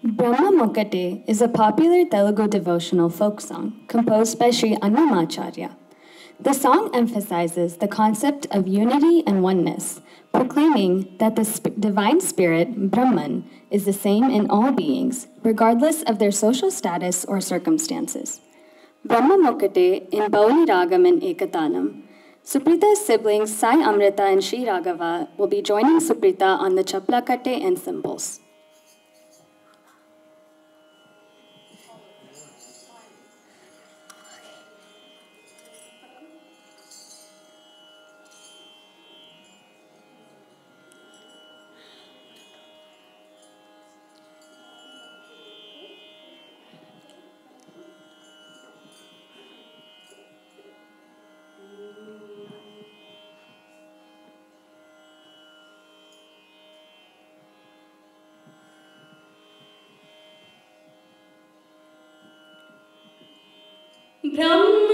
Brahma Mokate is a popular Telugu devotional folk song composed by Sri Annamacharya. The song emphasizes the concept of unity and oneness, proclaiming that the divine spirit, Brahman, is the same in all beings, regardless of their social status or circumstances. Brahma Mokate in Bauli Ragam and Ekatanam. Suprita's siblings Sai Amrita and Sri Raghava will be joining Suprita on the chaplakate and cymbals. Brahma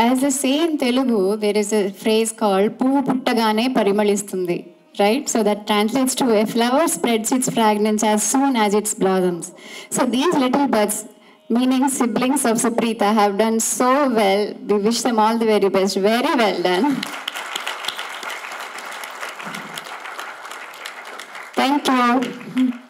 As they say in Telugu, there is a phrase called "Puvu puttagane parimalistundi," right? So that translates to a flower spreads its fragrance as soon as it blossoms. So these little buds, meaning siblings of Supreeta, have done so well. We wish them all the very best. Very well done. Thank you.